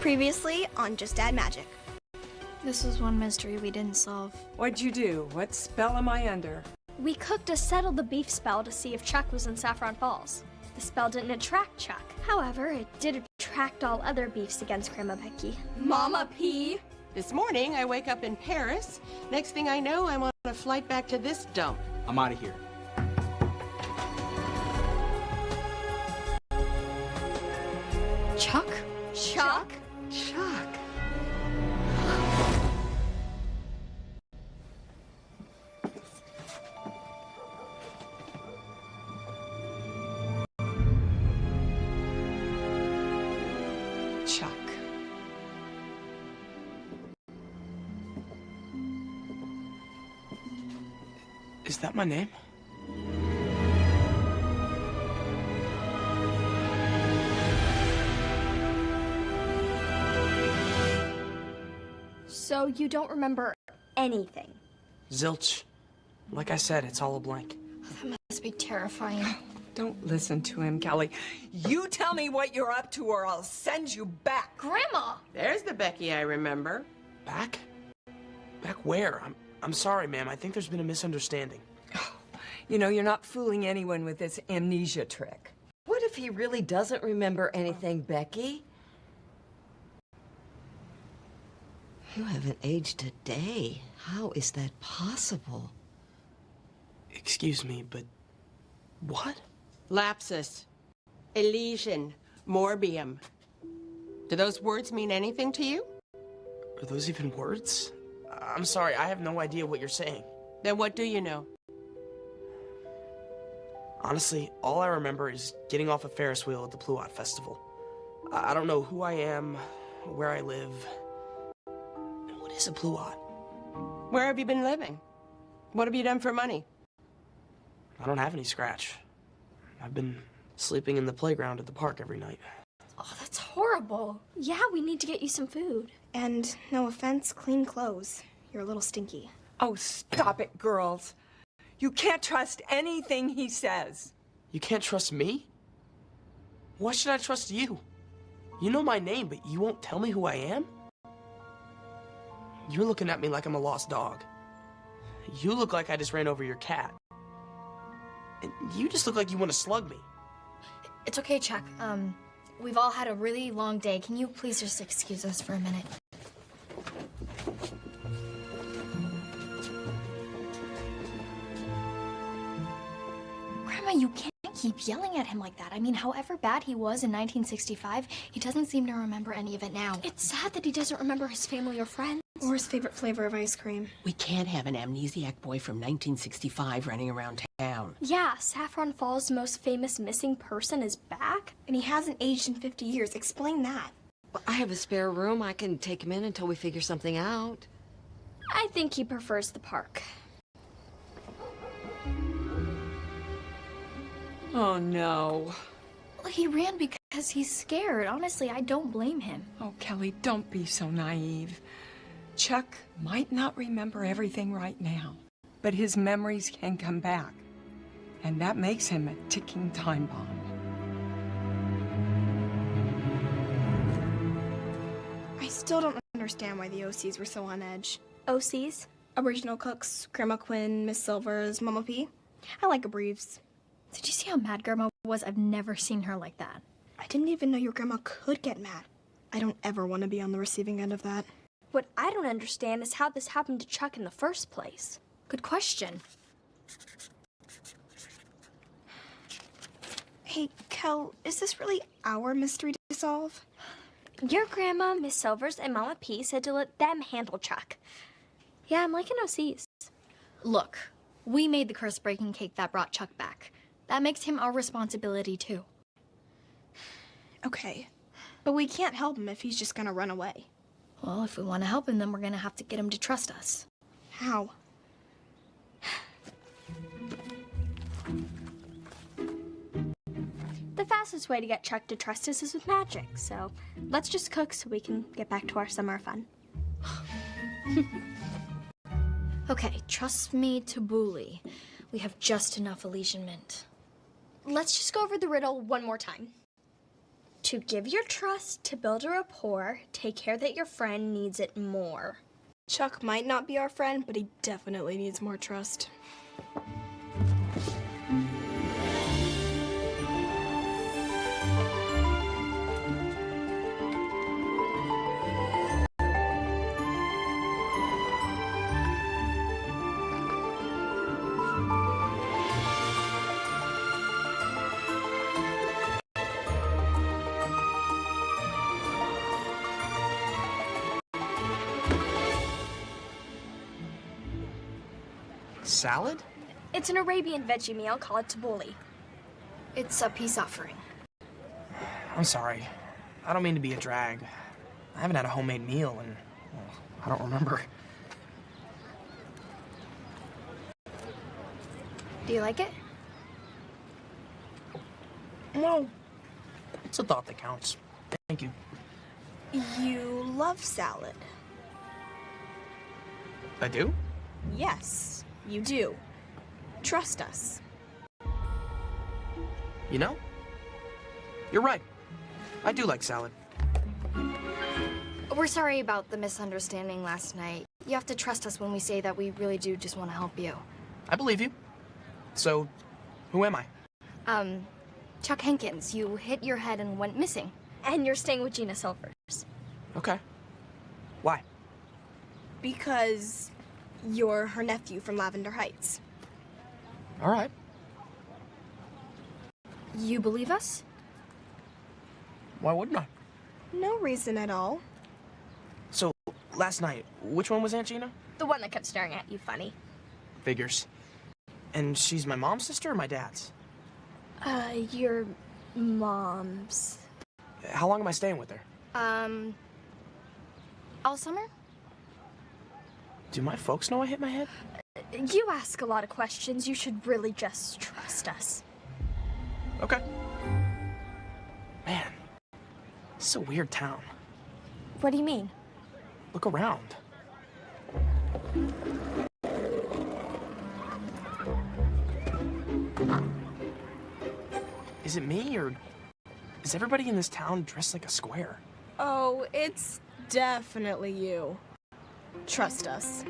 Previously on Just Add Magic. This was one mystery we didn't solve. What'd you do? What spell am I under? We cooked a Settle the Beef spell to see if Chuck was in Saffron Falls. The spell didn't attract Chuck. However, it did attract all other beefs against Grandma Becky. Mama P. This morning, I wake up in Paris. Next thing I know, I'm on a flight back to this dump. I'm out of here. Chuck? Chuck? Chuck. Chuck. Is that my name? So you don't remember anything? Zilch. Like I said, it's all a blank. That must be terrifying. Don't listen to him, Kelly. You tell me what you're up to or I'll send you back. Grandma! There's the Becky I remember. Back? Back where? I'm sorry, ma'am. I think there's been a misunderstanding. You know, you're not fooling anyone with this amnesia trick. What if he really doesn't remember anything, Becky? You haven't aged a day. How is that possible? Excuse me, but what? Lapsus. Elysian. Morbium. Do those words mean anything to you? Are those even words? I'm sorry, I have no idea what you're saying. Then what do you know? Honestly, all I remember is getting off a Ferris wheel at the Pluot Festival. I don't know who I am, where I live. And what is a Pluot? Where have you been living? What have you done for money? I don't have any scratch. I've been sleeping in the playground at the park every night. Oh, that's horrible. Yeah, we need to get you some food. And no offense, clean clothes. You're a little stinky. Oh, stop it, girls. You can't trust anything he says. You can't trust me? Why should I trust you? You know my name, but you won't tell me who I am? You're looking at me like I'm a lost dog. You look like I just ran over your cat. And you just look like you want to slug me. It's okay, Chuck. We've all had a really long day. Can you please just excuse us for a minute? Grandma, you can't keep yelling at him like that. I mean, however bad he was in 1965, he doesn't seem to remember any of it now. It's sad that he doesn't remember his family or friends. Or his favorite flavor of ice cream. We can't have an amnesiac boy from 1965 running around town. Yeah, Saffron Falls' most famous missing person is back. And he hasn't aged in 50 years. Explain that. Well, I have a spare room. I can take him in until we figure something out. I think he prefers the park. Oh, no. Well, he ran because he's scared. Honestly, I don't blame him. Oh, Kelly, don't be so naive. Chuck might not remember everything right now, but his memories can come back. And that makes him a ticking time bomb. I still don't understand why the OCs were so on edge. OCs? Original cooks, Grandma Quinn, Miss Silvers, Mama P. I like a briefs. Did you see how mad Grandma was? I've never seen her like that. I didn't even know your grandma could get mad. I don't ever want to be on the receiving end of that. What I don't understand is how this happened to Chuck in the first place. Good question. Hey, Kel, is this really our mystery to solve? Your grandma, Miss Silvers, and Mama P said to let them handle Chuck. Yeah, I'm liking OCs. Look, we made the curse-breaking cake that brought Chuck back. That makes him our responsibility, too. Okay, but we can't help him if he's just gonna run away. Well, if we want to help him, then we're going to have to get him to trust us. How? The fastest way to get Chuck to trust us is with magic, so let's just cook so we can get back to our summer fun. Okay, trust me to bully. We have just enough Elysian mint. Let's just go over the riddle one more time. To give your trust, to build a rapport, take care that your friend needs it more. Chuck might not be our friend, but he definitely needs more trust. Salad? It's an Arabian veggie meal called tabbouleh. It's a peace offering. I'm sorry. I don't mean to be a drag. I haven't had a homemade meal and, well, I don't remember. Do you like it? No. It's a thought that counts. Thank you. You love salad. I do? Yes, you do. Trust us. You know? You're right. I do like salad. We're sorry about the misunderstanding last night. You have to trust us when we say that we really do just want to help you. I believe you. So, who am I? Chuck Hankins, you hit your head and went missing. And you're staying with Gina Silvers. Okay. Why? Because you're her nephew from Lavender Heights. All right. You believe us? Why wouldn't I? No reason at all. So, last night, which one was Aunt Gina? The one that kept staring at you funny. Figures. And she's my mom's sister or my dad's? Your mom's. How long am I staying with her? All summer? Do my folks know I hit my head? You ask a lot of questions. You should really just trust us. Okay. Man, this is a weird town. What do you mean? Look around. Is it me, or is everybody in this town dressed like a square? Oh, it's definitely you. Trust us.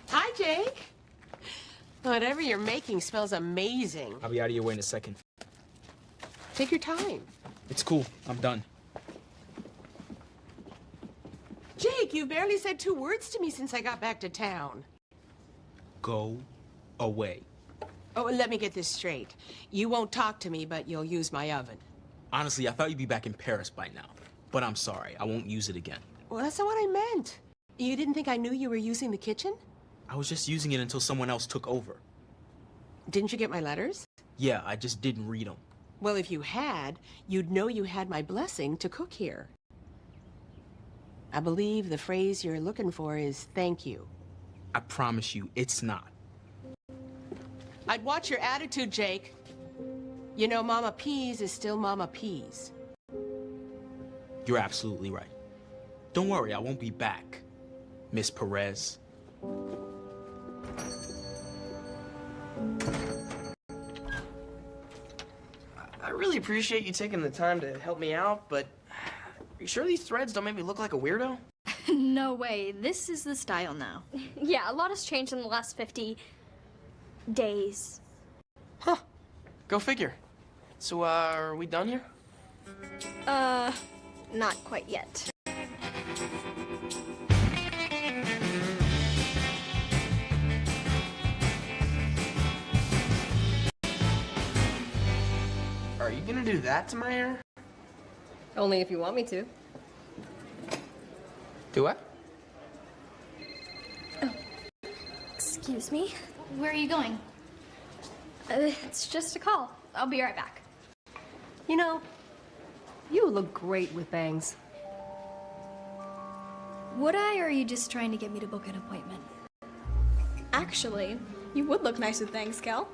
Hi, Jake. Whatever you're making smells amazing. I'll be out of your way in a second. Take your time. It's cool. I'm done. Jake, you barely said 2 words to me since I got back to town. Go away. Oh, and let me get this straight. You won't talk to me, but you'll use my oven. Honestly, I thought you'd be back in Paris by now. But I'm sorry. I won't use it again. Well, that's not what I meant. You didn't think I knew you were using the kitchen? I was just using it until someone else took over. Didn't you get my letters? Yeah, I just didn't read them. Well, if you had, you'd know you had my blessing to cook here. I believe the phrase you're looking for is thank you. I promise you, it's not. I'd watch your attitude, Jake. You know, Mama Peas is still Mama Peas. You're absolutely right. Don't worry, I won't be back, Miss Perez. I really appreciate you taking the time to help me out, but are you sure these threads don't make me look like a weirdo? No way. This is the style now. Yeah, a lot has changed in the last 50 days. Huh. Go figure. So, are we done here? Not quite yet. Are you gonna do that to my hair? Only if you want me to. Do what? Excuse me? Where are you going? It's just a call. I'll be right back. You know, you look great with bangs. Would I, or are you just trying to get me to book an appointment? Actually, you would look nice with bangs, Kel.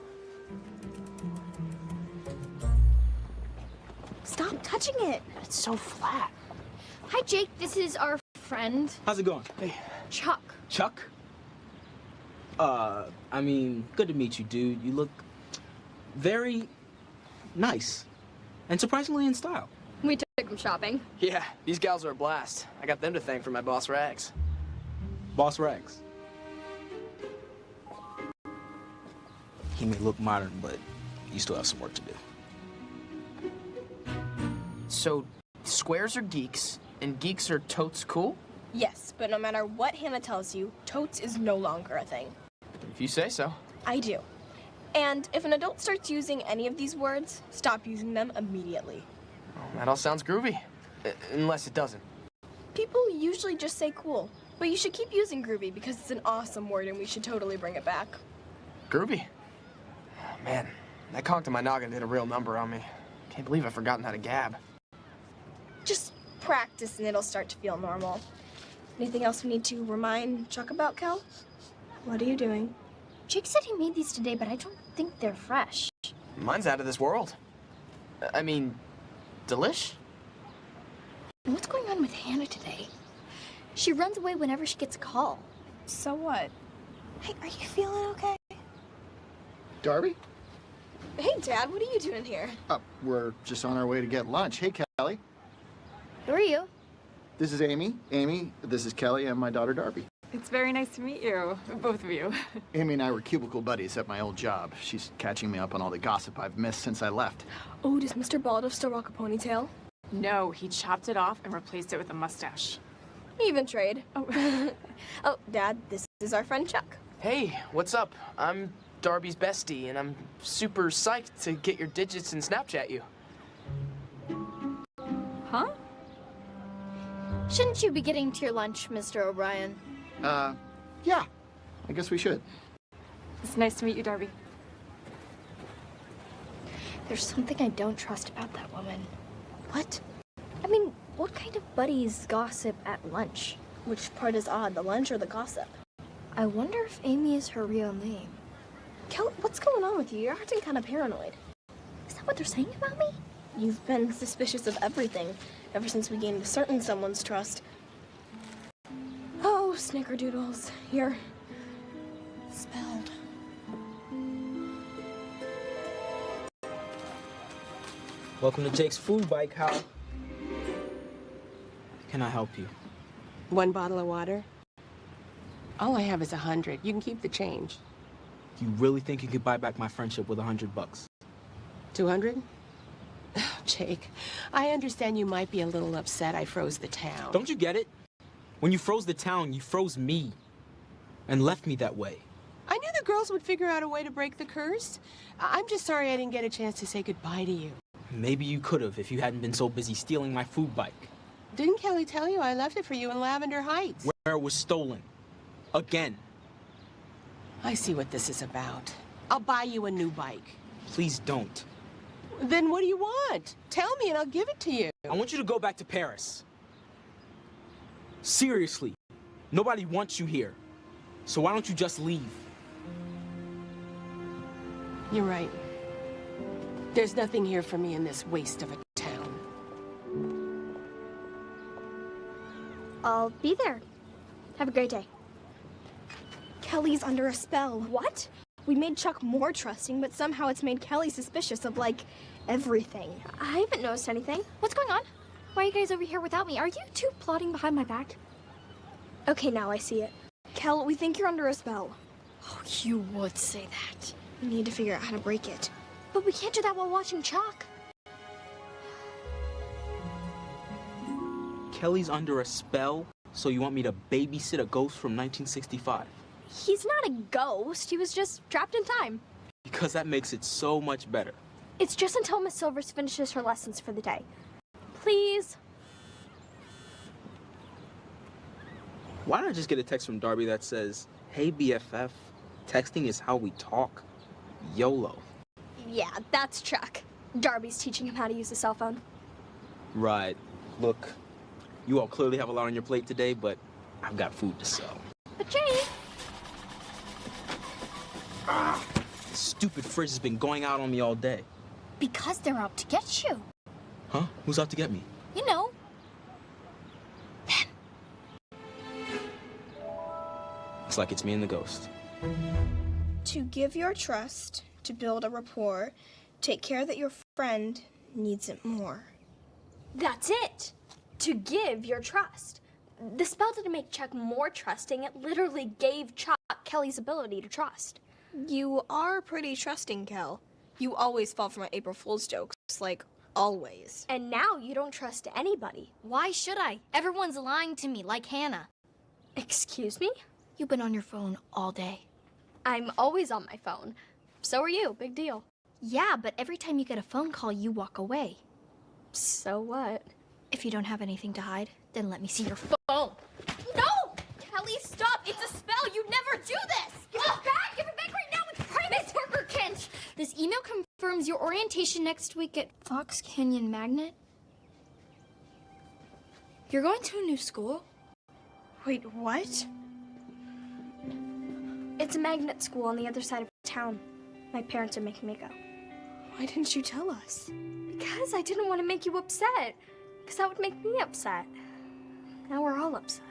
Stop touching it. It's so flat. Hi, Jake. This is our friend, How's it going? Hey, Chuck. Chuck? I mean, good to meet you, dude. You look very nice and surprisingly in style. We took him shopping. yeah, these gals are a blast. I got them to thank for my boss rags. Boss Rags. He may look modern, but you still have some work to do. So, squares are geeks, and geeks are totes cool? Yes, but no matter what Hannah tells you, totes is no longer a thing. If you say so. I do. And if an adult starts using any of these words, stop using them immediately. Well, that all sounds groovy. Unless it doesn't. People usually just say cool, but you should keep using groovy because it's an awesome word and we should totally bring it back. Groovy? Oh, man, that conch in my noggin did a real number on me. Can't believe I've forgotten how to gab. Just practice and it'll start to feel normal. Anything else we need to remind Chuck about, Kel? What are you doing? Jake said he made these today, but I don't think they're fresh. Mine's out of this world. I mean, delish? And what's going on with Hannah today? She runs away whenever she gets a call. So what? Hey, are you feeling okay? Darby? Hey, Dad, what are you doing here? We're just on our way to get lunch. Hey, Kelly. Who are you? This is Amy. Amy, this is Kelly and my daughter Darby. It's very nice to meet you, both of you. Amy and I were cubicle buddies at my old job. She's catching me up on all the gossip I've missed since I left. Oh, does Mr. Baldo still rock a ponytail? No, he chopped it off and replaced it with a mustache. Even trade. Oh. Oh, Dad, this is our friend Chuck. Hey, what's up? I'm Darby's bestie, and I'm super psyched to get your digits and Snapchat you. Huh? Shouldn't you be getting to your lunch, Mr. O'Brien? Yeah, I guess we should. It's nice to meet you, Darby. There's something I don't trust about that woman. What? I mean, what kind of buddies gossip at lunch? Which part is odd, the lunch or the gossip? I wonder if Amy is her real name. Kel, what's going on with you? You're acting kind of paranoid. Is that what they're saying about me? You've been suspicious of everything ever since we gained a certain someone's trust. Oh, snickerdoodles. You're spelled. Welcome to Jake's Food Bike, Hal. Can I help you? 1 bottle of water? All I have is 100. You can keep the change. You really think you could buy back my friendship with $100? 200? Oh, Jake, I understand you might be a little upset I froze the town. Don't you get it? When you froze the town, you froze me. And left me that way. I knew the girls would figure out a way to break the curse. I'm just sorry I didn't get a chance to say goodbye to you. Maybe you could have if you hadn't been so busy stealing my food bike. Didn't Kelly tell you I left it for you in Lavender Heights? Where it was stolen. Again. I see what this is about. I'll buy you a new bike. Please don't. Then what do you want? Tell me and I'll give it to you. I want you to go back to Paris. Seriously. Nobody wants you here. So why don't you just leave? You're right. There's nothing here for me in this waste of a town. I'll be there. Have a great day. Kelly's under a spell. What? We made Chuck more trusting, but somehow it's made Kelly suspicious of, like, everything. I haven't noticed anything. What's going on? Why are you guys over here without me? Are you two plotting behind my back? Okay, now I see it. Kel, we think you're under a spell. Oh, you would say that. We need to figure out how to break it. But we can't do that while watching Chuck. Kelly's under a spell, so you want me to babysit a ghost from 1965? He's not a ghost. He was just trapped in time. Because that makes it so much better. It's just until Miss Silvers finishes her lessons for the day. Please. Why don't I just get a text from Darby that says, "Hey BFF, texting is how we talk. YOLO." Yeah, that's Chuck. Darby's teaching him how to use a cell phone. Right. Look, you all clearly have a lot on your plate today, but I've got food to sell. But Jay, This stupid fridge has been going out on me all day. because they're out to get you. Huh? Who's out to get me? You know. Looks like it's me and the ghost. To give your trust, to build a rapport, take care that your friend needs it more. That's it. To give your trust. The spell didn't make Chuck more trusting. It literally gave Chuck Kelly's ability to trust. You are pretty trusting, Kel. You always fall for my April Fool's jokes, like, always. And now you don't trust anybody. Why should I? Everyone's lying to me, like Hannah. Excuse me? You've been on your phone all day. I'm always on my phone. So are you. Big deal. Yeah, but every time you get a phone call, you walk away. So what? If you don't have anything to hide, then let me see your phone. No! Kelly, stop! It's a spell! You never do this! Give it back! Give it back right now! It's private! Worker Kent! This email confirms your orientation next week at Fox Canyon Magnet. You're going to a new school? Wait, what? It's a magnet school on the other side of town. My parents are making me go. Why didn't you tell us? Because I didn't want to make you upset. Because that would make me upset. Now we're all upset.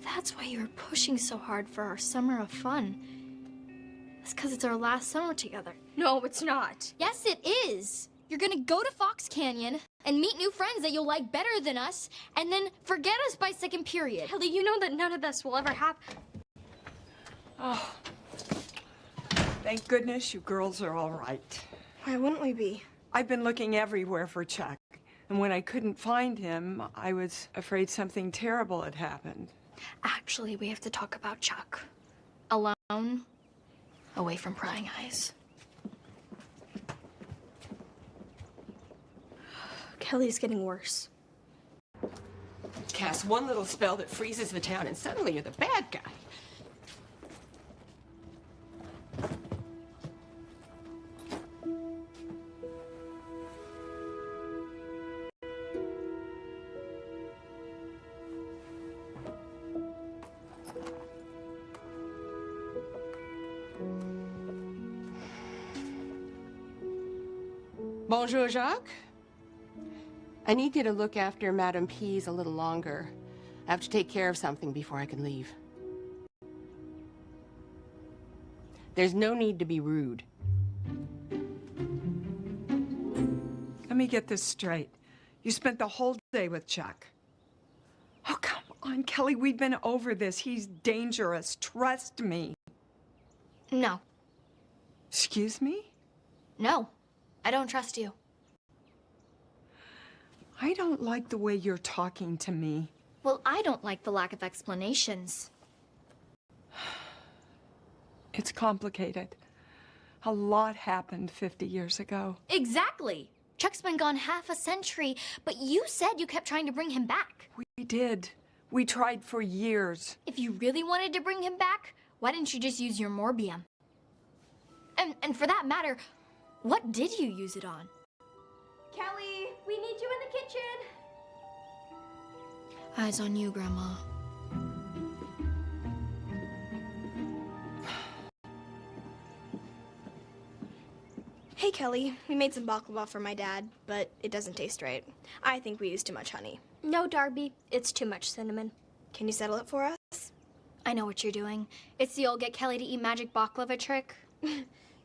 That's why you were pushing so hard for our summer of fun. It's because it's our last summer together. No, it's not. Yes, it is. You're gonna go to Fox Canyon and meet new friends that you'll like better than us, and then forget us by second period. Kelly, you know that none of this will ever happen. Oh, thank goodness you girls are all right. Why wouldn't we be? I've been looking everywhere for Chuck, and when I couldn't find him, I was afraid something terrible had happened. Actually, we have to talk about Chuck. Alone, away from prying eyes. Kelly's getting worse. Cast one little spell that freezes the town, and suddenly you're the bad guy. Bonjour, Jacques. I need you to look after Madame Pease a little longer. I have to take care of something before I can leave. There's no need to be rude. Let me get this straight. You spent the whole day with Chuck. Oh, come on, Kelly, we've been over this. He's dangerous. Trust me. No. Excuse me? No. I don't trust you. I don't like the way you're talking to me. Well, I don't like the lack of explanations. It's complicated. A lot happened 50 years ago. Exactly. Chuck's been gone half a century, but you said you kept trying to bring him back. We did. We tried for years. If you really wanted to bring him back, why didn't you just use your Morbium? And for that matter, what did you use it on? Kelly, we need you in the kitchen. Eyes on you, Grandma. Hey, Kelly, we made some baklava for my dad, but it doesn't taste right. I think we used too much honey. No, Darby, it's too much cinnamon. Can you settle it for us? I know what you're doing. It's the old get Kelly to eat magic baklava trick.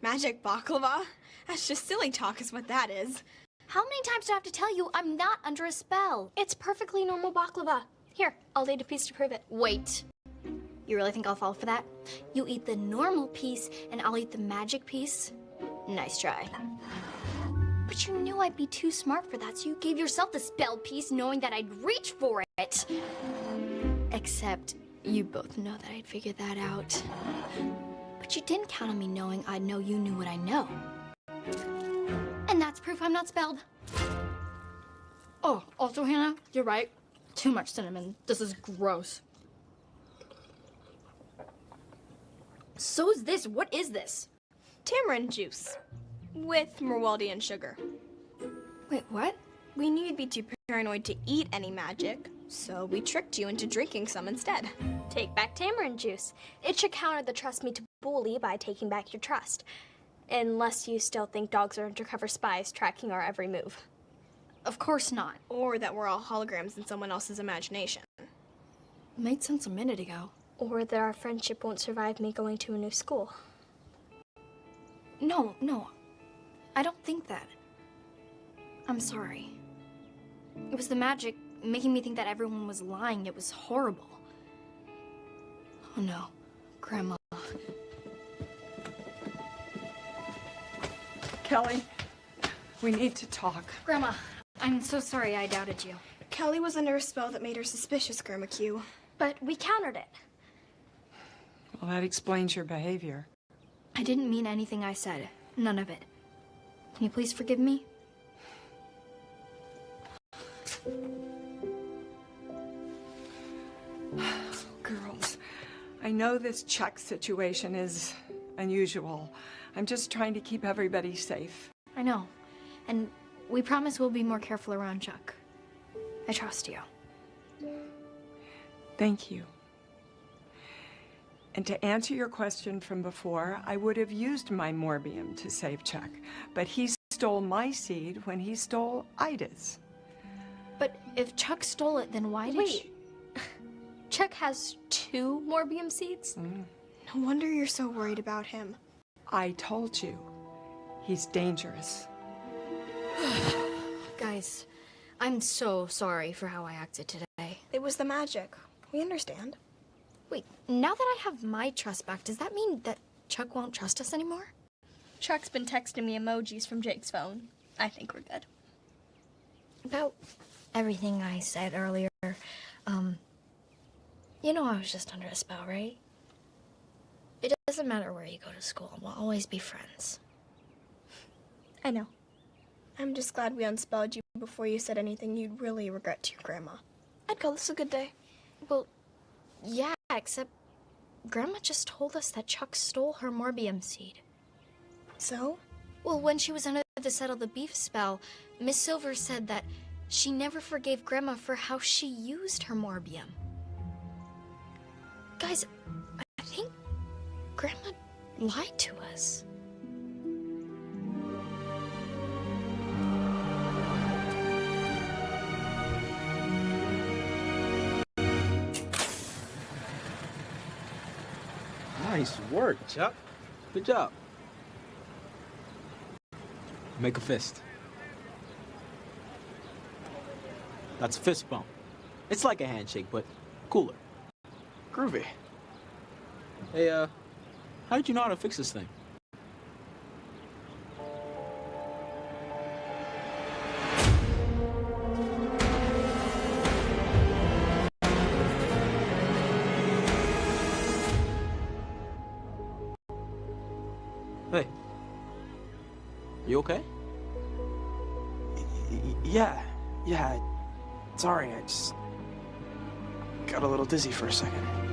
Magic baklava? That's just silly talk is what that is. How many times do I have to tell you I'm not under a spell? It's perfectly normal baklava. Here, I'll eat a piece to prove it. Wait. You really think I'll fall for that? You eat the normal piece and I'll eat the magic piece? Nice try. But you knew I'd be too smart for that, so you gave yourself the spell piece knowing that I'd reach for it. Except you both know that I'd figure that out. But you didn't count on me knowing I'd know you knew what I know. And that's proof I'm not spelled. Oh, also, Hannah, you're right. Too much cinnamon. This is gross. So is this. What is this? Tamarind juice. with Merwaldian sugar. Wait, what? We knew you'd be too paranoid to eat any magic, so we tricked you into drinking some instead. Take back tamarind juice. It should counter the trust me to bully by taking back your trust. Unless you still think dogs are undercover spies tracking our every move. Of course not. Or that we're all holograms in someone else's imagination. Made sense a minute ago. Or that our friendship won't survive me going to a new school. No, I don't think that. I'm sorry. It was the magic making me think that everyone was lying. It was horrible. Oh no, Grandma. Kelly, we need to talk. Grandma, I'm so sorry I doubted you. Kelly was under a spell that made her suspicious, Grandma Q. But we countered it. Well, that explains your behavior. I didn't mean anything I said. None of it. Can you please forgive me? Girls, I know this Chuck situation is unusual. I'm just trying to keep everybody safe. I know. And we promise we'll be more careful around Chuck. I trust you. Thank you. And to answer your question from before, I would have used my Morbium to save Chuck, but he stole my seed when he stole Ida's. But if Chuck stole it, then why did Wait. Chuck has 2 Morbium seeds? No wonder you're so worried about him. I told you, he's dangerous. Guys, I'm so sorry for how I acted today. It was the magic. We understand. Wait, now that I have my trust back, does that mean that Chuck won't trust us anymore? Chuck's been texting me emojis from Jake's phone. I think we're good. About everything I said earlier, you know I was just under a spell, right? It doesn't matter where you go to school, we'll always be friends. I know. I'm just glad we unspelled you before you said anything you'd really regret to your grandma. I'd call this a good day. Well, yeah, except Grandma just told us that Chuck stole her Morbium seed. So? Well, when she was under the Settle the Beef spell, Miss Silver said that she never forgave Grandma for how she used her Morbium. Guys, I think Grandma lied to us. Nice work, Chuck. Good job. Make a fist. That's a fist bump. It's like a handshake, but cooler. Groovy. Hey, how did you know how to fix this thing? Hey. You okay? Yeah. Sorry, I just got a little dizzy for a second.